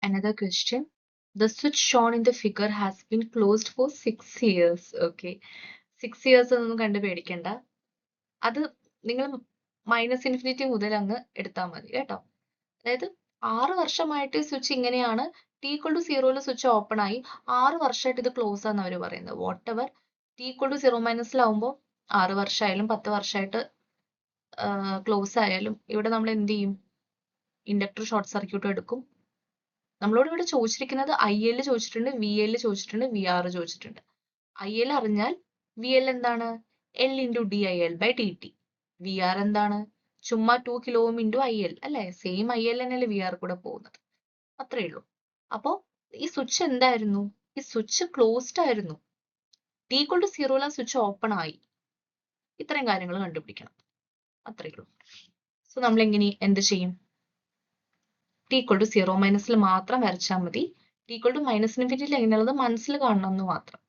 Another question. The switch shown in the figure has been closed for 6 years. Okay. 6 years ഒന്നും കണ്ട് പേടിക്കണ്ട. അത് നിങ്ങൾ -∞ മുതൽ അങ്ങ് എടുത്താൽ മതി കേട്ടോ. അതായത് 6 വർഷമായിട്ട് സ്വിച്ച് ഇങ്ങനെയാണ്. t=0 സ്വിച്ച് ഓപ്പൺ ആയി 6 വർഷമായിട്ട് ഇത് ക്ലോസ് ആണെന്ന് അവർ പറയുന്നത്. വാട്ട് എവർ t=0 6 വർഷമായാലും 10 വർഷമായിട്ട് ക്ലോസ് ആയാലും ഇവിടെ നമ്മൾ എന്ത് ചെയ്യും? ഇൻഡക്ടർ ഷോർട്ട് സർക്യൂട്ട് എടുക്കും. നമ്മളോട് ഇവിടെ ചോദിച്ചിരിക്കുന്നത് IL ചോദിച്ചിട്ടുണ്ട്, VL ചോദിച്ചിട്ടുണ്ട്, VR ചോദിച്ചിട്ടുണ്ട്. IL അറിഞ്ഞാൽ VL എന്താണ്? L × dIL/dt. VR എന്താണ്? ചുമ്മാ 2 kilo ohm × IL അല്ലേ? സെയിം IL തന്നെയല്ലേ VR കൂടെ പോകുന്നത്. അത്രേ ഉള്ളൂ. അപ്പോ ഈ സ്വിച്ച് എന്തായിരുന്നു? ഈ സ്വിച്ച് ക്ലോസ്ഡ് ആയിരുന്നു. t=0 സ്വിച്ച് ഓപ്പൺ ആയി. ഇത്രയും കാര്യങ്ങൾ കണ്ടുപിടിക്കണം. അത്രേ ഉള്ളൂ. സോ നമ്മൾ എങ്ങനെ എന്ത് ചെയ്യും? t=0 മാത്രം വരച്ചാൽ മതി. t=-∞ എങ്ങനെയുള്ളത് മനസ്സിൽ കാണണം എന്ന് മാത്രം.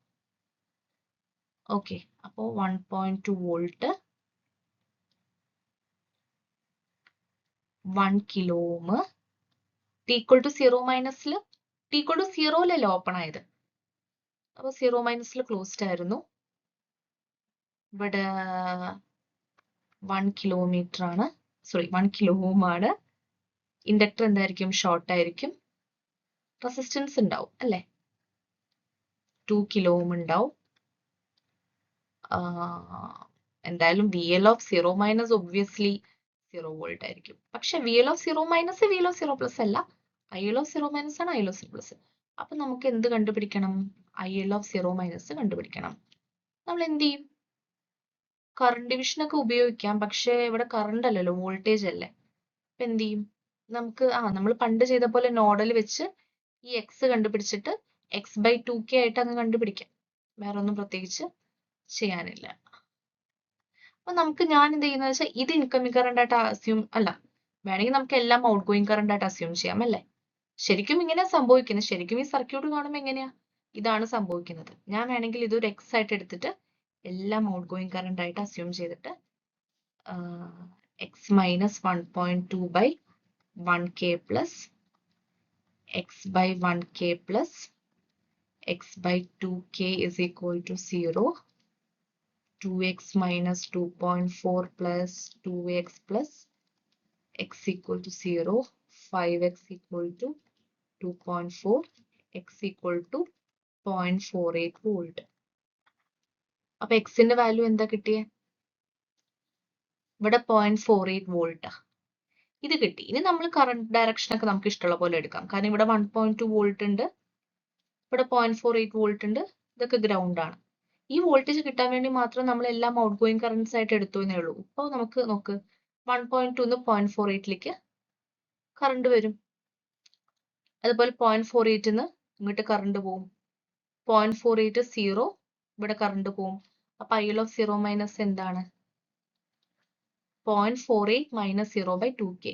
ഓക്കെ. അപ്പോൾ 1.2 volt 1 kilo ohm t=0 t=0 open ആയത്. അപ്പോൾ 0 ക്ലോസ്ഡ് ആയിരുന്നു. ഇവിടെ 1 കിലോമീറ്റർ ആണ്, സോറി 1 കിലോ ഓം ആണ്. ഇൻഡക്ടർ എന്തായിരിക്കും? ഷോർട്ട് ആയിരിക്കും. റെസിസ്റ്റൻസ് ഉണ്ടാവും അല്ലേ? 2 കിലോ ഓം ഉണ്ടാവും. എന്തായാലും VL(0) ഒബ്വിയസ്ലി 0 വോൾട്ട് ആയിരിക്കും. പക്ഷെ VL(0) VL(0) അല്ല, IL(0) ആണ് IL(0). അപ്പൊ നമുക്ക് എന്ത് കണ്ടുപിടിക്കണം? IL(0) കണ്ടുപിടിക്കണം. നമ്മൾ എന്ത് ചെയ്യും? കറണ്ട് ഡിവിഷൻ ഒക്കെ ഉപയോഗിക്കാം. പക്ഷെ ഇവിടെ കറണ്ട് അല്ലല്ലോ, വോൾട്ടേജ് അല്ലേ. അപ്പൊ എന്ത് ചെയ്യും? നമുക്ക് നമ്മൾ പണ്ട് ചെയ്ത പോലെ നോഡൽ വെച്ച് ഈ എക്സ് കണ്ടുപിടിച്ചിട്ട് x/2k ആയിട്ട് അങ്ങ് കണ്ടുപിടിക്കാം. വേറെ ഒന്നും പ്രത്യേകിച്ച് ചെയ്യാനില്ല. അപ്പൊ നമുക്ക് ഞാൻ എന്ത് ചെയ്യുന്നത് വെച്ചാൽ ഇത് ഇൻകമിംഗ് കറണ്ട് ആയിട്ട് അസ്യൂം അല്ല, വേണമെങ്കിൽ നമുക്ക് എല്ലാം ഔട്ട് ഗോയിങ് കറണ്ട് ആയിട്ട് അസ്യൂം ചെയ്യാം അല്ലേ? ശരിക്കും ഇങ്ങനെയാ സംഭവിക്കുന്നത്. ശരിക്കും ഈ സർക്യൂട്ട് കാണുമ്പോൾ എങ്ങനെയാ? ഇതാണ് സംഭവിക്കുന്നത്. ഞാൻ വേണമെങ്കിൽ ഇതൊരു എക്സ് ആയിട്ട് എടുത്തിട്ട് എല്ലാം ഔട്ട് ഗോയിങ് കറണ്ട് ആയിട്ട് അസ്യൂം ചെയ്തിട്ട് x-1.2/1k plus x/1k plus x/2k is equal to 0. 2x minus 2.4 plus 2x plus x equal to 0. 5x equal to 2.4. x equal to 0.48 volt. അപ്പൊ എക്സിന്റെ വാല്യൂ എന്താ കിട്ടിയേ? ഇവിടെ 0.48 വോൾട്ടാ. ഇത് കിട്ടി. ഇനി നമ്മൾ കറണ്ട് ഡയറക്ഷൻ ഒക്കെ നമുക്ക് ഇഷ്ടമുള്ള പോലെ എടുക്കാം. കാരണം ഇവിടെ 1.2 വോൾട്ട് ഉണ്ട്, ഇവിടെ 0.48 വോൾട്ട് ഉണ്ട്, ഇതൊക്കെ ഗ്രൗണ്ട് ആണ്. ഈ വോൾട്ടേജ് കിട്ടാൻ വേണ്ടി മാത്രം നമ്മൾ എല്ലാം ഔട്ട് ഗോയിങ് കറണ്ട്സ് ആയിട്ട് എടുത്തു എന്നേ ഉള്ളൂ. ഇപ്പോൾ നമുക്ക് നോക്ക് 1.2 0.48ലേക്ക് കറണ്ട് വരും. അതുപോലെ 0.48 ഇങ്ങോട്ട് കറണ്ട് പോവും. 0.48 0 ഇവിടെ കറണ്ട് പോവും. അപ്പൊ IL(0) എന്താണ്? 0.48 minus 0/2k.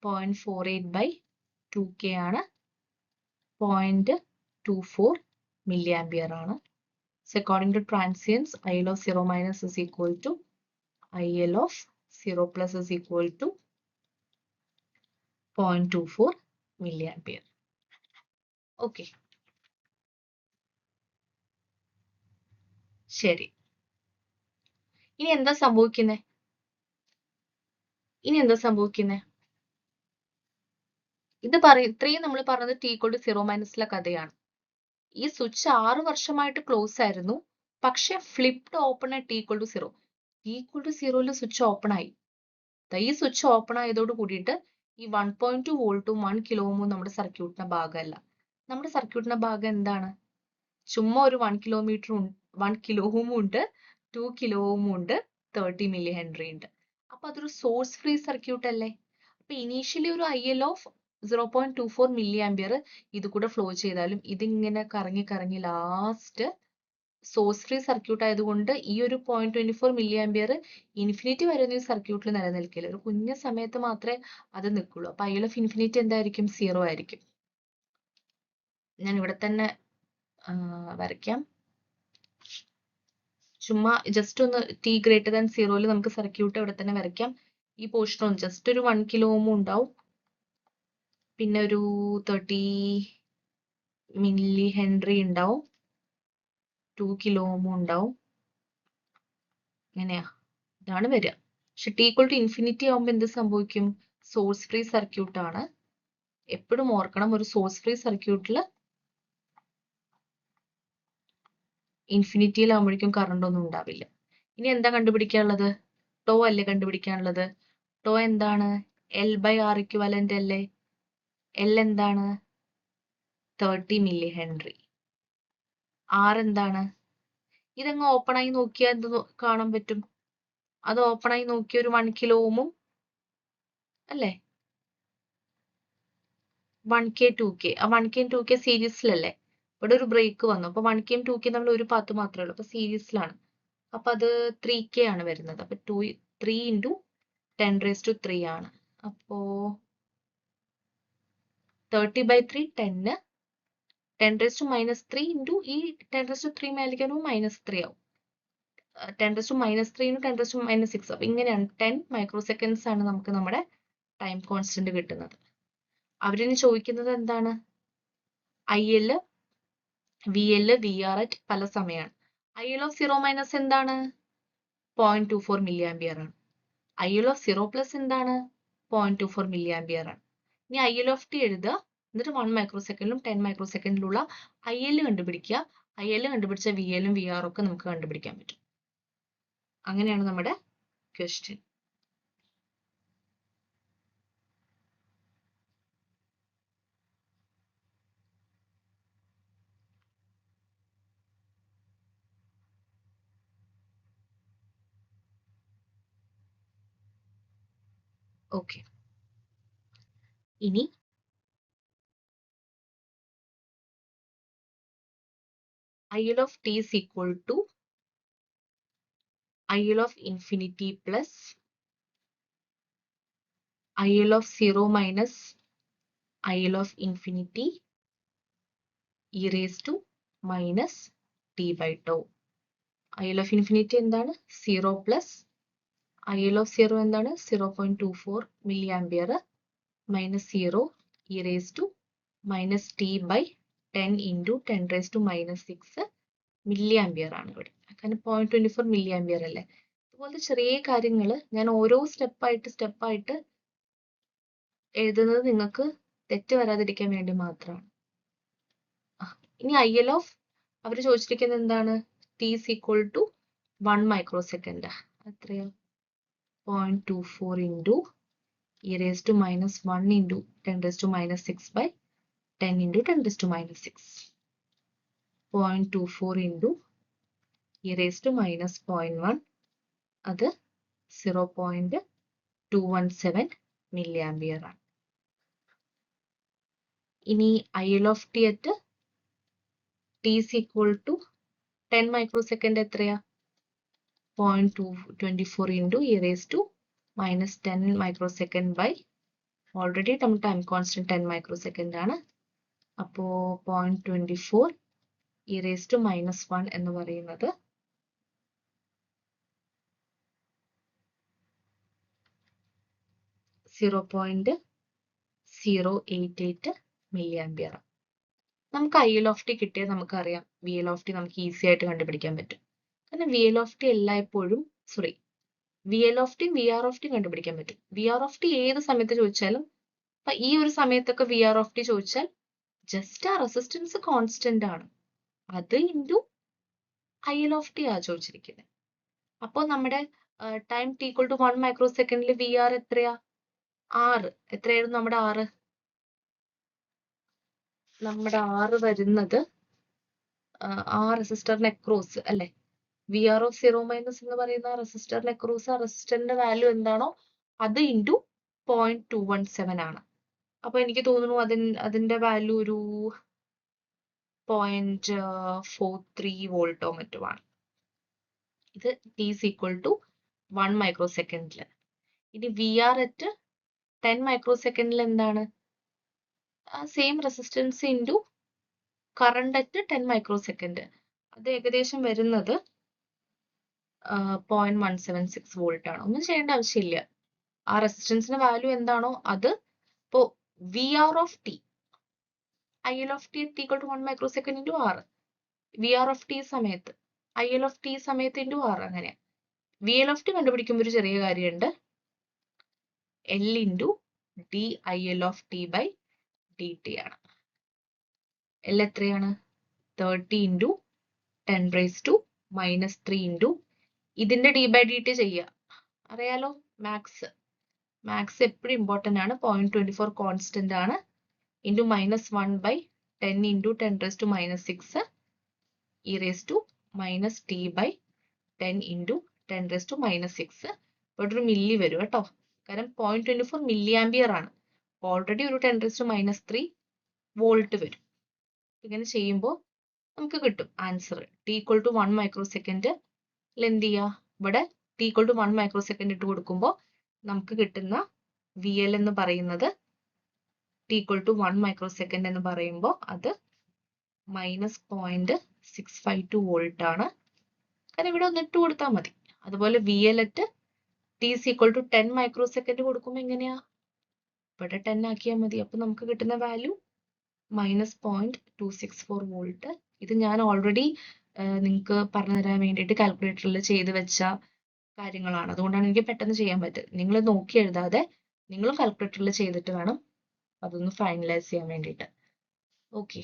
0.48/2k ആണ്. 0.24 milliampere ആണ്. So according to transients, IL(0) is equal to IL(0) is equal to 0.24 milliampere. Okay. ശരി. ഇനി എന്താ സംഭവിക്കുന്നേ? ഇത്രയും നമ്മൾ പറഞ്ഞത് t=0 കഥയാണ്. ഈ സ്വിച്ച് 6 വർഷമായിട്ട് ക്ലോസ് ആയിരുന്നു. പക്ഷെ flipped open t=0. t=0 switch open ആയി. ഈ സ്വിച്ച് ഓപ്പൺ ആയതോട് കൂടിയിട്ട് ഈ 1.2 വോൾട്ടും 1 കിലോ ഓമും നമ്മുടെ സർക്യൂട്ടിന്റെ ഭാഗമല്ല. നമ്മുടെ സർക്യൂട്ടിന്റെ ഭാഗം എന്താണ്? ചുമ്മാ ഒരു 1 കിലോ ഓം ഉണ്ട്, 2 കിലോ ഓം ഉണ്ട്, 30 മില്ലി ഹെൻറി ഉണ്ട്. അപ്പൊ അതൊരു സോഴ്സ് ഫ്രീ സർക്യൂട്ട് അല്ലേ? അപ്പൊ ഇനീഷ്യലി ഒരു IL(0.24 milliampere) ഇത് കൂടെ ഫ്ലോ ചെയ്താലും ഇതിങ്ങനെ കറങ്ങി ലാസ്റ്റ് സോഴ്സ് ഫ്രീ സർക്യൂട്ട് ആയതുകൊണ്ട് ഈ ഒരു 0.24 milliampere ഇൻഫിനിറ്റി വരെ ഈ സർക്യൂട്ടിൽ നിലനിൽക്കില്ല. ഒരു കുഞ്ഞ സമയത്ത് മാത്രമേ അത് നിൽക്കുള്ളൂ. അപ്പൊ IL(∞) എന്തായിരിക്കും? 0 ആയിരിക്കും. ഞാൻ ഇവിടെ തന്നെ വരയ്ക്കാം. ചുമ്മാ ജസ്റ്റ് ഒന്ന് t>0 നമുക്ക് സർക്യൂട്ട് ഇവിടെ തന്നെ വരയ്ക്കാം. ഈ പോർഷൻ ഒന്ന് ജസ്റ്റ് ഒരു 1 കിലോ ഓം ഉണ്ടാവും. പിന്നെ ഒരു 30 മില്ലി ഹെൻറി ഉണ്ടാവും, 2 കിലോ ഓം ഉണ്ടാവും. ഇങ്ങനെയാ ഇതാണ് വരിക. പക്ഷെ ടി ഈക്വൽ ടു ഇൻഫിനിറ്റി ആവുമ്പോൾ എന്ത് സംഭവിക്കും? സോഴ്സ് ഫ്രീ സർക്യൂട്ട് ആണ്. എപ്പോഴും ഓർക്കണം, ഒരു സോഴ്സ് ഫ്രീ സർക്യൂട്ടിൽ ഇൻഫിനിറ്റിയിലാവുമ്പോഴേക്കും കറണ്ട് ഒന്നും ഉണ്ടാവില്ല. ഇനി എന്താ കണ്ടുപിടിക്കാനുള്ളത്? ടോ അല്ലേ കണ്ടുപിടിക്കാനുള്ളത്. ടോ എന്താണ്? എൽ ബൈ ആർ ഇക്വലന്റ് അല്ലേ. എൽ എന്താണ്? 30 മില്ലി ഹെൻറി. ആർ എന്താണ്? ഇതങ്ങ് ഓപ്പൺ ആയി നോക്കിയാൽ എന്ത് കാണാൻ പറ്റും? അത് ഓപ്പൺ ആയി നോക്കിയ ഒരു 1 കിലോ ഓമും അല്ലേ, 1K 2K. ആ 1K 2K സീരീസിലല്ലേ. ഇവിടെ ഒരു ബ്രേക്ക് വന്നു, അപ്പൊ 1K 2K നമ്മൾ ഒരു പാത്ത് മാത്രമേ ഉള്ളൂ, അപ്പൊ സീരീസിലാണ്. അപ്പൊ അത് 3K ആണ് വരുന്നത്. അപ്പൊ 3 ഇൻറ്റു 10⁻³ ആണ്. അപ്പോ 30/3 10 10⁻³ ഇൻറ്റു ഈ 10⁻³ മേലേക്ക് വരുമ്പോൾ -3 ആവും. 10⁻³ ഇൻറ്റു 10⁻6. അപ്പൊ ഇങ്ങനെയാണ് 10 മൈക്രോ സെക്കൻഡ്സ് ആണ് നമുക്ക് നമ്മുടെ ടൈം കോൺസ്റ്റന്റ് കിട്ടുന്നത്. അവരിനി ചോദിക്കുന്നത് എന്താണ്? IL, VL, VR at പല സമയമാണ്. IL of 0 - എന്താണ്? 0.24 മില്ലി ആംപിയർ ആണ്. IL of 0 + എന്താണ്? 0.24 മില്ലി ആംപിയർ ആണ്. ഇനി IL of t എഴുതുക, എന്നിട്ട് 1 മൈക്രോ സെക്കൻഡിലും 10 മൈക്രോ സെക്കൻഡിലുള്ള IL കണ്ടുപിടിക്കുക. IL കണ്ടുപിടിച്ച VL ഉം VR ഒക്കെ നമുക്ക് കണ്ടുപിടിക്കാൻ പറ്റും. അങ്ങനെയാണ് നമ്മുടെ ക്വസ്റ്റ്യൻ. ഓക്കെ, ഇനി IL of t is equal to IL of infinity plus IL of 0 minus IL of infinity e raised to minus t by tau. IL of infinity എന്താണ്? 0 plus IL of 0 എന്താണ്? 0.24 milli ampere minus 0 e raised to minus t by 10 into 10⁻⁻6 milli ampere ആണ് ഇവിടെ. കാരണം 0.24 milli ampere അല്ലേ. അതുപോലത്തെ ചെറിയ കാര്യങ്ങൾ ഞാൻ ഓരോ സ്റ്റെപ്പായിട്ട് എഴുതുന്നത് നിങ്ങൾക്ക് തെറ്റ് വരാതിരിക്കാൻ വേണ്ടി മാത്രമാണ്. ഇനി IL of അവർ ചോദിച്ചിരിക്കുന്നത് എന്താണ്? t is equal to 1 micro second. എത്രയാ? 0.24 into e raised to minus 1 into 10⁻⁻6 by 10 into 10⁻⁻6. 0.24 into e raised to minus 0.1, അത് 0.217 മില്ലി ആംപിയർ ആണ്. ഇനി IL of t at t is equal to 10 micro second എത്രയാ? 0.24 into e raised to minus 10 micro second by already നമ്മുടെ time constant 10 micro second ആണ്. അപ്പോ 0.24 e raised to minus 1 എന്ന് പറയുന്നത് 0.088 milli ampere. നമുക്ക് IL of t കിട്ടിയാൽ നമുക്കറിയാം VL of t നമുക്ക് ഈസി ആയിട്ട് കണ്ടുപിടിക്കാൻ പറ്റും. കാരണം VL of t എല്ലായ്പ്പോഴും VL of t VR of t കണ്ടുപിടിക്കാൻ പറ്റും. VR of t ഏത് സമയത്ത് ചോദിച്ചാലും, അപ്പൊ ഈ ഒരു സമയത്തൊക്കെ VR of t ചോദിച്ചാൽ ജസ്റ്റ് ആ റെസിസ്റ്റൻസ് കോൺസ്റ്റന്റ് ആണ്, അത് ഇൻറ്റു IL of t ആ ചോദിച്ചിരിക്കുന്നത്. അപ്പോൾ നമ്മുടെ time t equal to 1 micro സെക്കൻഡിൽ VR എത്രയാ? 6. എത്രയായിരുന്നു നമ്മുടെ 6? നമ്മുടെ 6 വരുന്നത് ആ റെസിസ്റ്ററിന് അക്രോസ് അല്ലെ. VR of 0 മൈനസ് എന്ന് പറയുന്ന റെസിസ്റ്ററിന് അക്രോസ് ആ റെസിസ്റ്ററിന്റെ വാല്യൂ എന്താണോ അത് ഇൻറ്റു 0.217 ആണ്. അപ്പൊ എനിക്ക് തോന്നുന്നു അതിന്റെ വാല്യൂ ഒരു 0.43 വോൾട്ടോ മറ്റുമാണ്. ഇത് t is equal to 1 micro സെക്കൻഡിൽ. ഇനി VR at 10 മൈക്രോ സെക്കൻഡിൽ എന്താണ്? Same resistance into current at 10 micro second. അത് ഏകദേശം വരുന്നത് 0.176 വോൾട്ട് ആണ്. ഒന്നും ചെയ്യേണ്ട ആവശ്യമില്ല. ആ റെസിസ്റ്റൻസിന്റെ വാല്യൂ എന്താണോ അത്, ഇപ്പോ VR of t, IL of t equal to 1 microsecond into R. VR of t സമയത്ത് IL of t സമയത്ത് into R അങ്ങനെ. VL of t കണ്ടുപിടിക്കുമ്പോൾ ഒരു ചെറിയ കാര്യമുണ്ട്. L into DIL of t by dt ആണ്. L എത്രയാണ്? 30 into 10 raised to minus 3 into ഇതിന്റെ d by dt ചെയ്യുക. അറിയാലോ മാത്സ് എപ്പോഴും ഇമ്പോർട്ടൻ്റ് ആണ്. 0.24 കോൺസ്റ്റന്റ് ആണ്. Into -1 by 10 into 10 raised to minus 6 e raised to minus t by 10 into 10 raised to minus 6. ഇവിടെ ഒരു മില്ലി വരും കേട്ടോ. കാരണം 0.24 മില്ലി ആംബിയർ ആണ്. ഓൾറെഡി ഒരു 10 raised to minus 3 വോൾട്ട് വരും. ഇങ്ങനെ ചെയ്യുമ്പോൾ നമുക്ക് കിട്ടും answer t equal to 1 microsecond. എന്ത് ചെയ്യുക? ഇവിടെ t equal to 1 microsecond ഇട്ട് കൊടുക്കുമ്പോൾ നമുക്ക് കിട്ടുന്ന VL എന്ന് പറയുന്നത് t equal to 1 microsecond എന്ന് പറയുമ്പോൾ അത് -0.652 വോൾട്ട് ആണ്. കാരണം ഇവിടെ ഒന്ന് ഇട്ട് കൊടുത്താൽ മതി. അതുപോലെ VL at t is equal to 10 microsecond കൊടുക്കുമ്പോൾ എങ്ങനെയാ? ഇവിടെ 10 ആക്കിയാൽ മതി. അപ്പൊ നമുക്ക് കിട്ടുന്ന വാല്യൂ -0.264 വോൾട്ട്. ഇത് ഞാൻ ഓൾറെഡി നിങ്ങൾക്ക് പറഞ്ഞു തരാൻ വേണ്ടിയിട്ട് കാൽക്കുലേറ്ററിൽ ചെയ്ത് വെച്ച കാര്യങ്ങളാണ്. അതുകൊണ്ടാണ് എനിക്ക് പെട്ടെന്ന് ചെയ്യാൻ പറ്റുന്നത്. നിങ്ങൾ നോക്കി എഴുതാതെ നിങ്ങൾ കാൽക്കുലേറ്ററിൽ ചെയ്തിട്ട് വേണം അതൊന്ന് ഫൈനലൈസ് ചെയ്യാൻ വേണ്ടിയിട്ട്. ഓക്കെ.